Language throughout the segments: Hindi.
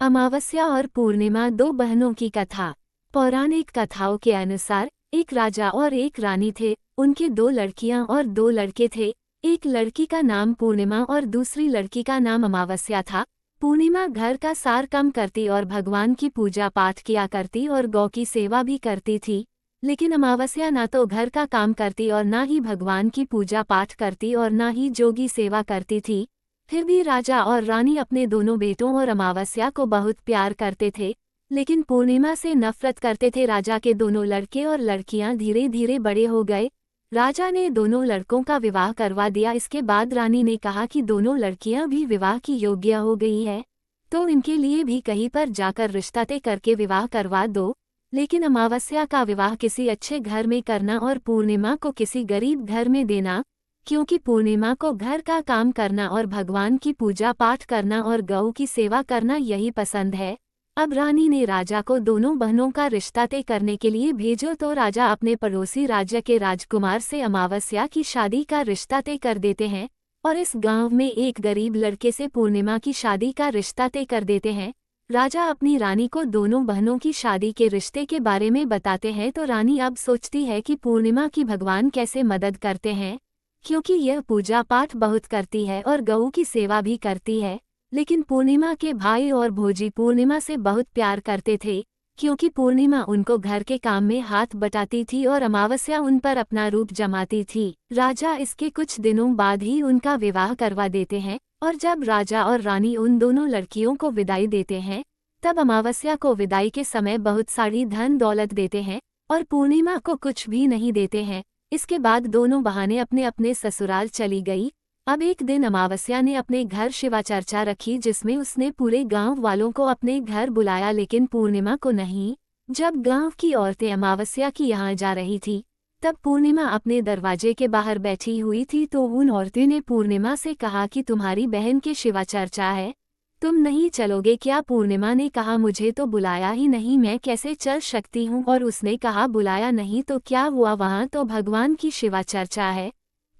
अमावस्या और पूर्णिमा, दो बहनों की कथा। पौराणिक कथाओं के अनुसार एक राजा और एक रानी थे। उनके दो लड़कियां और दो लड़के थे। एक लड़की का नाम पूर्णिमा और दूसरी लड़की का नाम अमावस्या था। पूर्णिमा घर का सार काम करती और भगवान की पूजा पाठ किया करती और गौ की सेवा भी करती थी। लेकिन अमावस्या ना तो घर का काम करती और ना ही भगवान की पूजा पाठ करती और ना ही जोगी सेवा करती थी। फिर भी राजा और रानी अपने दोनों बेटों और अमावस्या को बहुत प्यार करते थे, लेकिन पूर्णिमा से नफरत करते थे। राजा के दोनों लड़के और लड़कियां धीरे धीरे बड़े हो गए। राजा ने दोनों लड़कों का विवाह करवा दिया। इसके बाद रानी ने कहा कि दोनों लड़कियां भी विवाह की योग्य हो गई है, तो इनके लिए भी कहीं पर जाकर रिश्ता तय करके विवाह करवा दो। लेकिन अमावस्या का विवाह किसी अच्छे घर में करना और पूर्णिमा को किसी गरीब घर में देना, क्योंकि पूर्णिमा को घर का काम करना और भगवान की पूजा पाठ करना और गौ की सेवा करना यही पसंद है। अब रानी ने राजा को दोनों बहनों का रिश्ता तय करने के लिए भेजो, तो राजा अपने पड़ोसी राज्य के राजकुमार से अमावस्या की शादी का रिश्ता तय कर देते हैं और इस गांव में एक गरीब लड़के से पूर्णिमा की शादी का रिश्ता तय कर देते हैं। राजा अपनी रानी को दोनों बहनों की शादी के रिश्ते के बारे में बताते हैं, तो रानी अब सोचती है कि पूर्णिमा की भगवान कैसे मदद करते हैं, क्योंकि यह पूजा पाठ बहुत करती है और गऊ की सेवा भी करती है। लेकिन पूर्णिमा के भाई और भोजी पूर्णिमा से बहुत प्यार करते थे, क्योंकि पूर्णिमा उनको घर के काम में हाथ बटाती थी और अमावस्या उन पर अपना रूप जमाती थी। राजा इसके कुछ दिनों बाद ही उनका विवाह करवा देते हैं और जब राजा और रानी उन दोनों लड़कियों को विदाई देते हैं, तब अमावस्या को विदाई के समय बहुत सारी धन दौलत देते हैं और पूर्णिमा को कुछ भी नहीं देते हैं। इसके बाद दोनों बहाने अपने अपने ससुराल चली गई। अब एक दिन अमावस्या ने अपने घर शिवा चर्चा रखी, जिसमें उसने पूरे गांव वालों को अपने घर बुलाया, लेकिन पूर्णिमा को नहीं। जब गांव की औरतें अमावस्या की यहाँ जा रही थी, तब पूर्णिमा अपने दरवाजे के बाहर बैठी हुई थी, तो उन औरतें ने पूर्णिमा से कहा कि तुम्हारी बहन के शिवा चर्चा है, तुम नहीं चलोगे क्या? पूर्णिमा ने कहा मुझे तो बुलाया ही नहीं, मैं कैसे चल सकती हूँ? और उसने कहा बुलाया नहीं तो क्या हुआ, वहाँ तो भगवान की शिवा चर्चा है,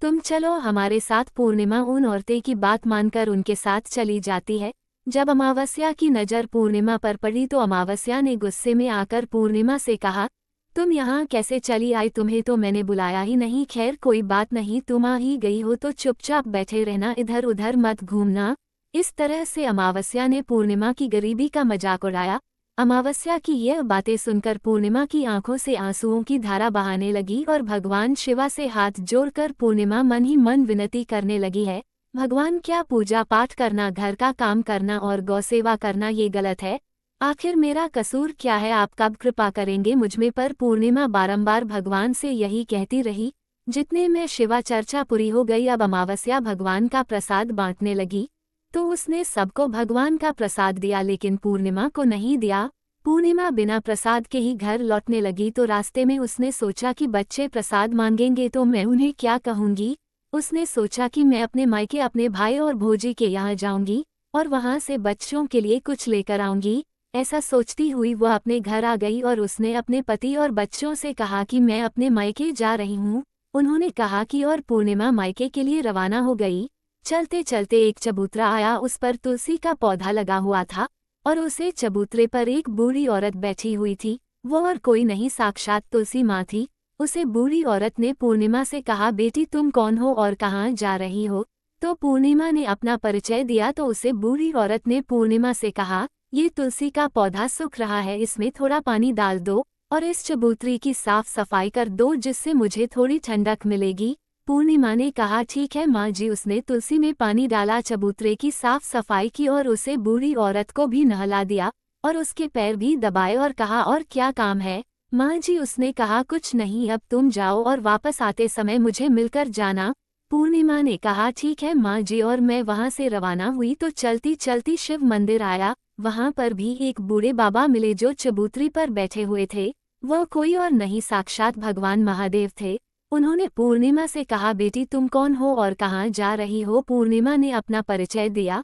तुम चलो हमारे साथ। पूर्णिमा उन औरतें की बात मानकर उनके साथ चली जाती है। जब अमावस्या की नज़र पूर्णिमा पर पड़ी तो अमावस्या ने गुस्से में आकर पूर्णिमा से कहा तुम यहाँ कैसे चली आई, तुम्हें तो मैंने बुलाया ही नहीं। खैर कोई बात नहीं, तुम आ ही गई हो तो चुपचाप बैठे रहना, इधर उधर मत घूमना। इस तरह से अमावस्या ने पूर्णिमा की गरीबी का मजाक उड़ाया। अमावस्या की यह बातें सुनकर पूर्णिमा की आंखों से आंसुओं की धारा बहाने लगी और भगवान शिवा से हाथ जोड़कर पूर्णिमा मन ही मन विनती करने लगी है, भगवान क्या पूजा पाठ करना, घर का काम करना और गौ सेवा करना ये गलत है? आखिर मेरा कसूर क्या है? आप कब कृपा करेंगे मुझमें? पर पूर्णिमा बारंबार भगवान से यही कहती रही। जितने में शिवा चर्चा पूरी हो गई, अब अमावस्या भगवान का प्रसाद बांटने लगी, तो उसने सबको भगवान का प्रसाद दिया, लेकिन पूर्णिमा को नहीं दिया। पूर्णिमा बिना प्रसाद के ही घर लौटने लगी, तो रास्ते में उसने सोचा कि बच्चे प्रसाद मांगेंगे तो मैं उन्हें क्या कहूँगी। उसने सोचा कि मैं अपने मायके अपने भाई और भोजी के यहाँ जाऊंगी और वहाँ से बच्चों के लिए कुछ लेकर आऊंगी। ऐसा सोचती हुई वह अपने घर आ गई और उसने अपने पति और बच्चों से कहा कि मैं अपने मायके जा रही हूँ। उन्होंने कहा कि और पूर्णिमा मायके के लिए रवाना हो गई। चलते चलते एक चबूतरा आया, उस पर तुलसी का पौधा लगा हुआ था और उसे चबूतरे पर एक बूढ़ी औरत बैठी हुई थी। वो और कोई नहीं, साक्षात तुलसी माँ थी। उसे बूढ़ी औरत ने पूर्णिमा से कहा बेटी तुम कौन हो और कहाँ जा रही हो? तो पूर्णिमा ने अपना परिचय दिया, तो उसे बूढ़ी औरत ने पूर्णिमा से कहा ये तुलसी का पौधा सूख रहा है, इसमें थोड़ा पानी डाल दो और इस चबूतरी की साफ सफाई कर दो, जिससे मुझे थोड़ी ठंडक मिलेगी। पूर्णिमा ने कहा ठीक है माँ जी। उसने तुलसी में पानी डाला, चबूतरे की साफ सफाई की और उसे बूढ़ी औरत को भी नहला दिया और उसके पैर भी दबाए और कहा और क्या काम है माँ जी? उसने कहा कुछ नहीं, अब तुम जाओ और वापस आते समय मुझे मिलकर जाना। पूर्णिमा ने कहा ठीक है माँ जी, और मैं वहाँ से रवाना हुई तो चलती चलती शिव मंदिर आया। वहाँ पर भी एक बूढ़े बाबा मिले जो चबूतरी पर बैठे हुए थे। वह कोई और नहीं, साक्षात भगवान महादेव थे। उन्होंने पूर्णिमा से कहा बेटी तुम कौन हो और कहाँ जा रही हो? पूर्णिमा ने अपना परिचय दिया।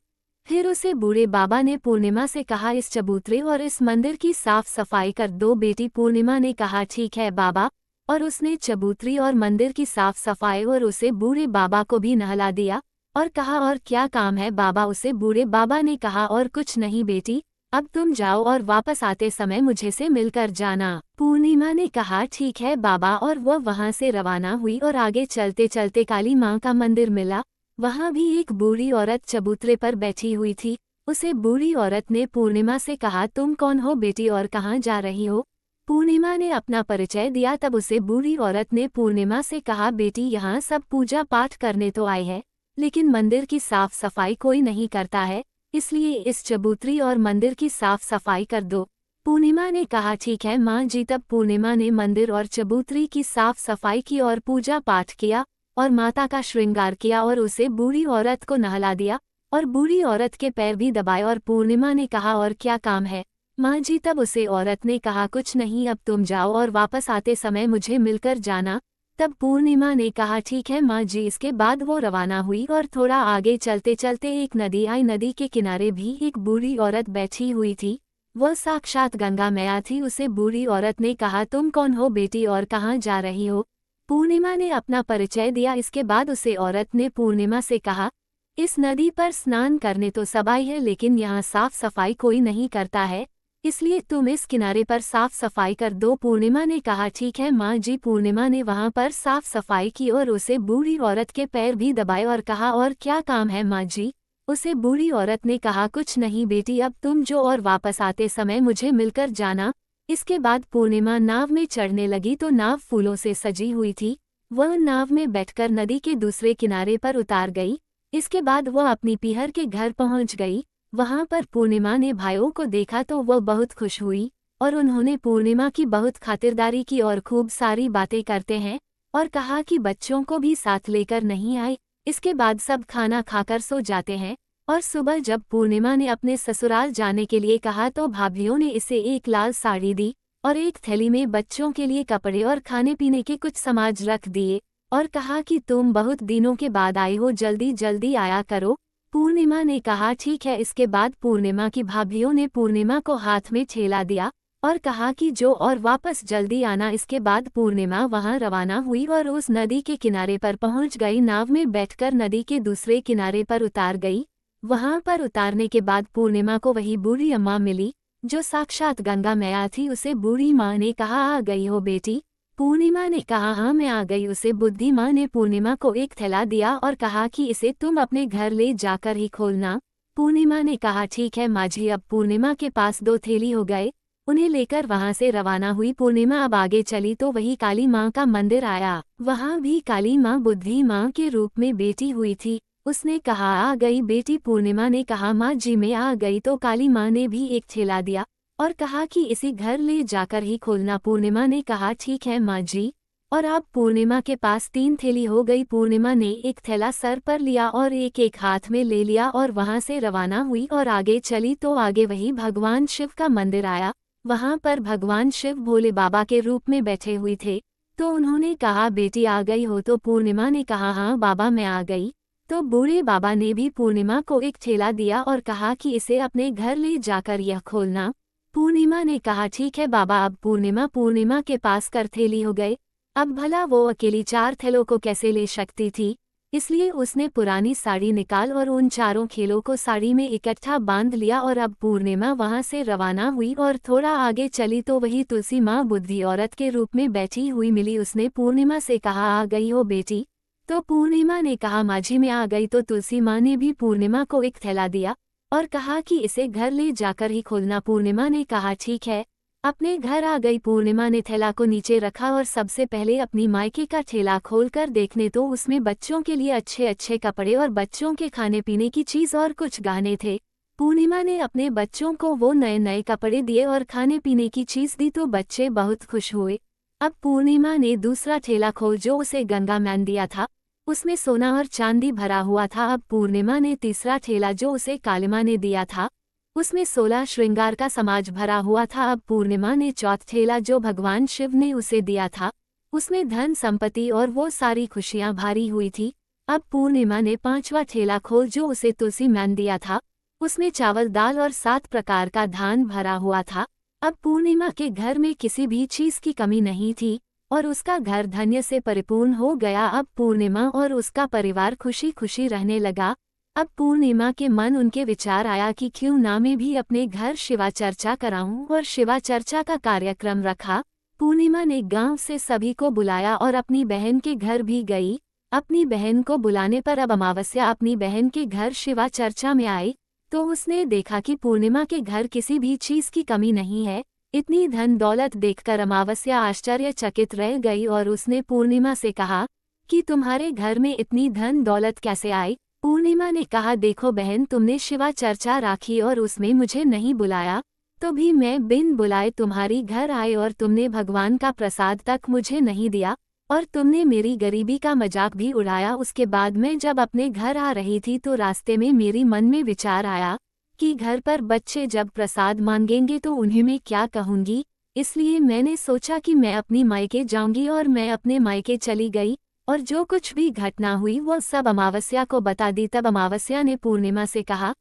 फिर उसे बूढ़े बाबा ने पूर्णिमा से कहा इस चबूतरे और इस मंदिर की साफ सफाई कर दो बेटी। पूर्णिमा ने कहा ठीक है बाबा, और उसने चबूतरी और मंदिर की साफ सफाई और उसे बूढ़े बाबा को भी नहला दिया और कहा और क्या काम है बाबा? उसे बूढ़े बाबा ने कहा और कुछ नहीं बेटी, अब तुम जाओ और वापस आते समय मुझे से मिलकर जाना। पूर्णिमा ने कहा ठीक है बाबा, और वह वहां से रवाना हुई और आगे चलते चलते काली माँ का मंदिर मिला। वहां भी एक बूढ़ी औरत चबूतरे पर बैठी हुई थी। उसे बूढ़ी औरत ने पूर्णिमा से कहा तुम कौन हो बेटी और कहाँ जा रही हो। पूर्णिमा ने अपना परिचय दिया। तब उसे बूढ़ी औरत ने पूर्णिमा से कहा बेटी यहाँ सब पूजा पाठ करने तो आए हैं, लेकिन मंदिर की साफ सफाई कोई नहीं करता है, इसलिए इस चबूतरी और मंदिर की साफ सफाई कर दो। पूर्णिमा ने कहा ठीक है माँ जी। तब पूर्णिमा ने मंदिर और चबूतरी की साफ सफाई की और पूजा पाठ किया और माता का श्रृंगार किया और उसे बूढ़ी औरत को नहला दिया और बूढ़ी औरत के पैर भी दबाए। और पूर्णिमा ने कहा और क्या काम है माँ जी। तब उसे औरत ने कहा कुछ नहीं, अब तुम जाओ और वापस आते समय मुझे मिलकर जाना। तब पूर्णिमा ने कहा ठीक है माँ जी। इसके बाद वो रवाना हुई और थोड़ा आगे चलते चलते एक नदी आई। नदी के किनारे भी एक बूढ़ी औरत बैठी हुई थी। वह साक्षात गंगा मैया थी। उसे बूढ़ी औरत ने कहा तुम कौन हो बेटी और कहाँ जा रही हो। पूर्णिमा ने अपना परिचय दिया। इसके बाद उसे औरत ने पूर्णिमा से कहा इस नदी पर स्नान करने तो सब आए हैं, लेकिन यहाँ साफ सफाई कोई नहीं करता है, इसलिए तुम इस किनारे पर साफ सफाई कर दो। पूर्णिमा ने कहा ठीक है माँ जी। पूर्णिमा ने वहां पर साफ सफाई की और उसे बूढ़ी औरत के पैर भी दबाए और कहा और क्या काम है माँ जी। उसे बूढ़ी औरत ने कहा कुछ नहीं बेटी, अब तुम जो और वापस आते समय मुझे मिलकर जाना। इसके बाद पूर्णिमा नाव में चढ़ने लगी तो नाव फूलों से सजी हुई थी। वह नाव में बैठकर नदी के दूसरे किनारे पर उतार गई। इसके बाद वह अपनी पीहर के घर पहुंच गई। वहां पर पूर्णिमा ने भाइयों को देखा तो वह बहुत खुश हुई और उन्होंने पूर्णिमा की बहुत खातिरदारी की और खूब सारी बातें करते हैं और कहा कि बच्चों को भी साथ लेकर नहीं आए। इसके बाद सब खाना खाकर सो जाते हैं और सुबह जब पूर्णिमा ने अपने ससुराल जाने के लिए कहा तो भाभीियों ने इसे एक लाल साड़ी दी और एक थैली में बच्चों के लिए कपड़े और खाने पीने के कुछ सामान रख दिए और कहा कि तुम बहुत दिनों के बाद आई हो, जल्दी जल्दी आया करो। पूर्णिमा ने कहा ठीक है। इसके बाद पूर्णिमा की भाभीियों ने पूर्णिमा को हाथ में ठेला दिया और कहा कि जो और वापस जल्दी आना। इसके बाद पूर्णिमा वहां रवाना हुई और उस नदी के किनारे पर पहुंच गई। नाव में बैठकर नदी के दूसरे किनारे पर उतार गई। वहां पर उतारने के बाद पूर्णिमा को वही बूढ़ी अम्मा मिली जो साक्षात गंगा मैया थी। उसे बूढ़ी माँ ने कहा आ गई हो बेटी। पूर्णिमा ने कहा हाँ मैं आ गई। उसे बुद्धि माँ ने पूर्णिमा को एक थैला दिया और कहा कि इसे तुम अपने घर ले जाकर ही खोलना। पूर्णिमा ने कहा ठीक है माँ जी। अब पूर्णिमा के पास 2 थैली हो गए। उन्हें लेकर वहां से रवाना हुई। पूर्णिमा अब आगे चली तो वही काली माँ का मंदिर आया। वहां भी काली माँ बुद्धि माँ के रूप में बैठी हुई थी। उसने कहा आ गई बेटी। पूर्णिमा ने कहा माँ जी मैं आ गई। तो काली माँ ने भी एक थैला दिया और कहा कि इसे घर ले जाकर ही खोलना। पूर्णिमा ने कहा ठीक है माँ जी। और अब पूर्णिमा के पास 3 थैली हो गई। पूर्णिमा ने एक थैला सर पर लिया और एक एक हाथ में ले लिया और वहां से रवाना हुई और आगे चली तो आगे वही भगवान शिव का मंदिर आया। वहां पर भगवान शिव भोले बाबा के रूप में बैठे हुए थे। तो उन्होंने कहा बेटी आ गई हो। तो पूर्णिमा ने कहा हाँ बाबा मैं आ गई। तो बूढ़े बाबा ने भी पूर्णिमा को एक थैला दिया और कहा कि इसे अपने घर ले जाकर यह खोलना। पूर्णिमा ने कहा ठीक है बाबा। अब पूर्णिमा के पास कर थैली हो गए। अब भला वो अकेली 4 थैलों को कैसे ले सकती थी, इसलिए उसने पुरानी साड़ी निकाल और उन 4 थैलों को साड़ी में इकट्ठा बांध लिया। और अब पूर्णिमा वहां से रवाना हुई और थोड़ा आगे चली तो वही तुलसी माँ बुद्धि औरत के रूप में बैठी हुई मिली। उसने पूर्णिमा से कहा आ गई हो बेटी। तो पूर्णिमा ने कहा माँ जी मैं आ गई। तो तुलसी माँ ने भी पूर्णिमा को एक थैला दिया और कहा कि इसे घर ले जाकर ही खोलना। पूर्णिमा ने कहा ठीक है। अपने घर आ गई। पूर्णिमा ने थैला को नीचे रखा और सबसे पहले अपनी मायके का ठेला खोलकर देखने तो उसमें बच्चों के लिए अच्छे अच्छे कपड़े और बच्चों के खाने पीने की चीज और कुछ गहने थे। पूर्णिमा ने अपने बच्चों को वो नए नए कपड़े दिए और खाने पीने की चीज दी तो बच्चे बहुत खुश हुए। अब पूर्णिमा ने दूसरा ठेला खोल जो उसे गंगा मैन दिया था, उसमें सोना और चांदी भरा हुआ था। अब पूर्णिमा ने तीसरा ठेला जो उसे कालिमा ने दिया था, उसमें 16 श्रृंगार का समाज भरा हुआ था। अब पूर्णिमा ने चौथा ठेला जो भगवान शिव ने उसे दिया था, उसमें धन संपत्ति और वो सारी खुशियां भरी हुई थी। अब पूर्णिमा ने 5वां ठेला खोल जो उसे तुलसी मैन दिया था, उसमें चावल दाल और 7 प्रकार का धान भरा हुआ था। अब पूर्णिमा के घर में किसी भी चीज की कमी नहीं थी और उसका घर धन्य से परिपूर्ण हो गया। अब पूर्णिमा और उसका परिवार खुशी खुशी रहने लगा। अब पूर्णिमा के मन उनके विचार आया कि क्यों ना मैं भी अपने घर शिवा चर्चा कराऊं, और शिवा चर्चा का कार्यक्रम रखा। पूर्णिमा ने गांव से सभी को बुलाया और अपनी बहन के घर भी गई। अपनी बहन को बुलाने पर अब अमावस्या अपनी बहन के घर शिवा चर्चा में आई, तो उसने देखा कि पूर्णिमा के घर किसी भी चीज की कमी नहीं है। इतनी धन दौलत देखकर अमावस्या आश्चर्यचकित रह गई और उसने पूर्णिमा से कहा कि तुम्हारे घर में इतनी धन दौलत कैसे आई। पूर्णिमा ने कहा, देखो बहन, तुमने शिवा चर्चा राखी और उसमें मुझे नहीं बुलाया, तो भी मैं बिन बुलाए तुम्हारी घर आए और तुमने भगवान का प्रसाद तक मुझे नहीं दिया, और तुमने मेरी गरीबी का मजाक भी उड़ाया। उसके बाद मैं जब अपने घर आ रही थी तो रास्ते में मेरी मन में विचार आया कि घर पर बच्चे जब प्रसाद मांगेंगे तो उन्हें मैं क्या कहूँगी, इसलिए मैंने सोचा कि मैं अपनी मायके जाऊंगी और मैं अपने मायके चली गई और जो कुछ भी घटना हुई वो सब अमावस्या को बता दी। तब अमावस्या ने पूर्णिमा से कहा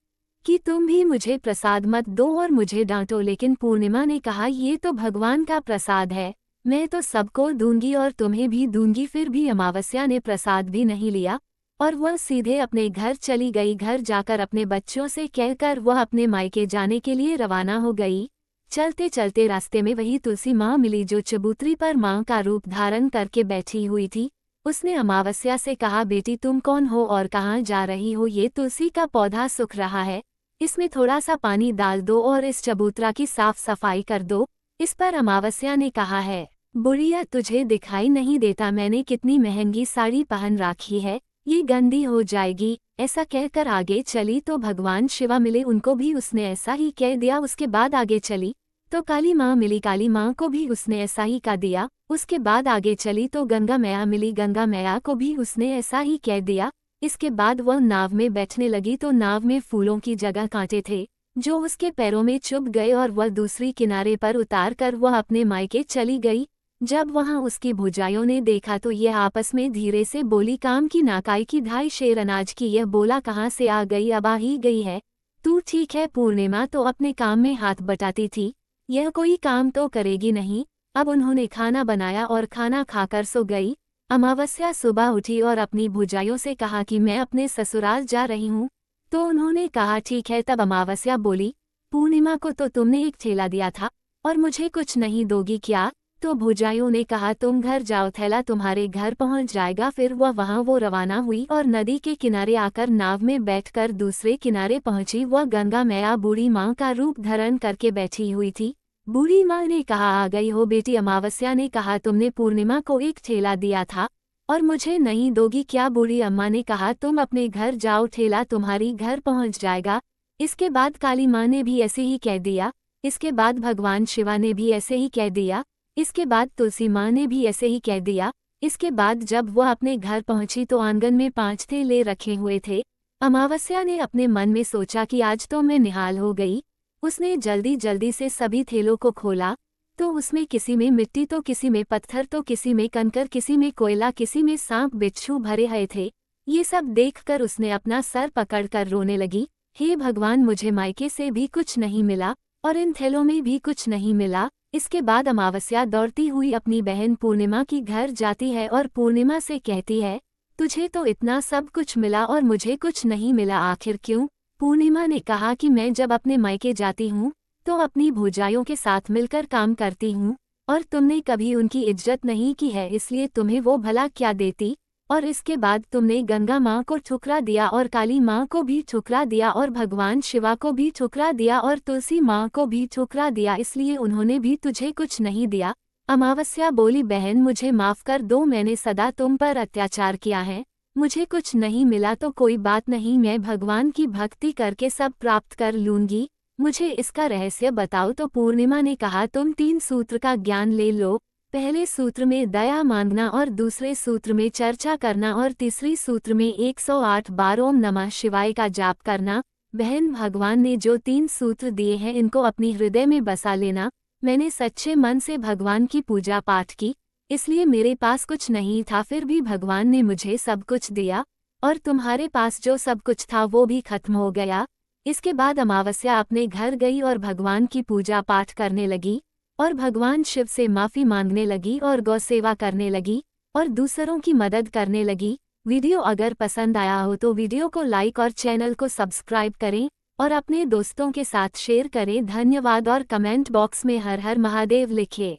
कि तुम भी मुझे प्रसाद मत दो और मुझे डांटो, लेकिन पूर्णिमा ने कहा, ये तो भगवान का प्रसाद है, मैं तो सबको दूंगी और तुम्हें भी दूंगी। फिर भी अमावस्या ने प्रसाद भी नहीं लिया और वह सीधे अपने घर चली गई। घर जाकर अपने बच्चों से कहकर वह अपने मायके जाने के लिए रवाना हो गई। चलते चलते रास्ते में वही तुलसी माँ मिली जो चबूतरी पर माँ का रूप धारण करके बैठी हुई थी। उसने अमावस्या से कहा, बेटी तुम कौन हो और कहाँ जा रही हो? ये तुलसी का पौधा सूख रहा है, इसमें थोड़ा सा पानी डाल दो और इस चबूतरा की साफ सफाई कर दो। इस पर अमावस्या ने कहा है, बुढ़िया तुझे दिखाई नहीं देता मैंने कितनी महंगी साड़ी पहन राखी है, ये गंदी हो जाएगी। ऐसा कहकर आगे चली तो भगवान शिवा मिले, उनको भी उसने ऐसा ही कह दिया। उसके बाद आगे चली तो काली माँ मिली, काली माँ को भी उसने ऐसा ही कह दिया। उसके बाद आगे चली तो गंगा मैया मिली, गंगा मैया को भी उसने ऐसा ही कह दिया। इसके बाद वह नाव में बैठने लगी तो नाव में फूलों की जगह कांटे थे जो उसके पैरों में चुभ गए और वह दूसरी किनारे पर उतार कर वह अपने मायके चली गई। जब वहां उसकी भुजाइयों ने देखा तो यह आपस में धीरे से बोली, काम की नाकाई की 2.5 शेर अनाज की यह बोला कहाँ से आ गई, अब आ ही गई है। तू ठीक है। पूर्णिमा तो अपने काम में हाथ बटाती थी, यह कोई काम तो करेगी नहीं। अब उन्होंने खाना बनाया और खाना खाकर सो गई। अमावस्या सुबह उठी और अपनी भुजाइयों से कहा कि मैं अपने ससुराल जा रही हूँ, तो उन्होंने कहा ठीक है। तब अमावस्या बोली, पूर्णिमा को तो तुमने एक थैला दिया था और मुझे कुछ नहीं दोगी क्या? तो भुजाइयों ने कहा, तुम घर जाओ, थैला तुम्हारे घर पहुंच जाएगा। फिर वह वहां वो रवाना हुई और नदी के किनारे आकर नाव में बैठकर दूसरे किनारे पहुंची। वह गंगा मैया बूढ़ी माँ का रूप धारण करके बैठी हुई थी। बूढ़ी माँ ने कहा, आ गई हो बेटी? अमावस्या ने कहा, तुमने पूर्णिमा को एक थैला दिया था और मुझे नहीं दोगी क्या? बूढ़ी अम्मा ने कहा, तुम अपने घर जाओ, थैला तुम्हारी घर पहुंच जाएगा। इसके बाद काली माँ ने भी ऐसे ही कह दिया। इसके बाद भगवान शिवा ने भी ऐसे ही कह दिया। इसके बाद तुलसी माँ ने भी ऐसे ही कह दिया। इसके बाद जब वह अपने घर पहुंची तो आंगन में 5 थैले रखे हुए थे। अमावस्या ने अपने मन में सोचा कि आज तो मैं निहाल हो गई। उसने जल्दी जल्दी से सभी थैलों को खोला तो उसमें किसी में मिट्टी तो किसी में पत्थर तो किसी में कंकर, किसी में कोयला, किसी में सांप बिच्छू भरे हुए थे। ये सब देखकर उसने अपना सर पकड़कर रोने लगी, हे भगवान, मुझे मायके से भी कुछ नहीं मिला और इन थैलों में भी कुछ नहीं मिला। इसके बाद अमावस्या दौड़ती हुई अपनी बहन पूर्णिमा की घर जाती है और पूर्णिमा से कहती है, तुझे तो इतना सब कुछ मिला और मुझे कुछ नहीं मिला, आखिर क्यों? पूर्णिमा ने कहा कि मैं जब अपने मायके जाती हूँ तो अपनी भुजाइयों के साथ मिलकर काम करती हूँ और तुमने कभी उनकी इज्जत नहीं की है, इसलिए तुम्हें वो भला क्या देती। और इसके बाद तुमने गंगा माँ को ठुकरा दिया और काली माँ को भी ठुकरा दिया और भगवान शिवा को भी ठुकरा दिया और तुलसी माँ को भी ठुकरा दिया, इसलिए उन्होंने भी तुझे कुछ नहीं दिया। अमावस्या बोली, बहन मुझे माफ कर दो, मैंने सदा तुम पर अत्याचार किया है, मुझे कुछ नहीं मिला तो कोई बात नहीं, मैं भगवान की भक्ति करके सब प्राप्त कर लूंगी, मुझे इसका रहस्य बताओ। तो पूर्णिमा ने कहा, तुम 3 सूत्र का ज्ञान ले लो। पहले सूत्र में दया मांगना और दूसरे सूत्र में चर्चा करना और तीसरी सूत्र में 108 बार ओम नमः शिवाय का जाप करना। बहन, भगवान ने जो 3 सूत्र दिए हैं इनको अपनी हृदय में बसा लेना। मैंने सच्चे मन से भगवान की पूजा पाठ की, इसलिए मेरे पास कुछ नहीं था, फिर भी भगवान ने मुझे सब कुछ दिया और तुम्हारे पास जो सब कुछ था वो भी खत्म हो गया। इसके बाद अमावस्या अपने घर गई और भगवान की पूजा पाठ करने लगी और भगवान शिव से माफ़ी मांगने लगी और गौ सेवा करने लगी और दूसरों की मदद करने लगी। वीडियो अगर पसंद आया हो तो वीडियो को लाइक और चैनल को सब्सक्राइब करें और अपने दोस्तों के साथ शेयर करें। धन्यवाद और कमेंट बॉक्स में हर हर महादेव लिखें।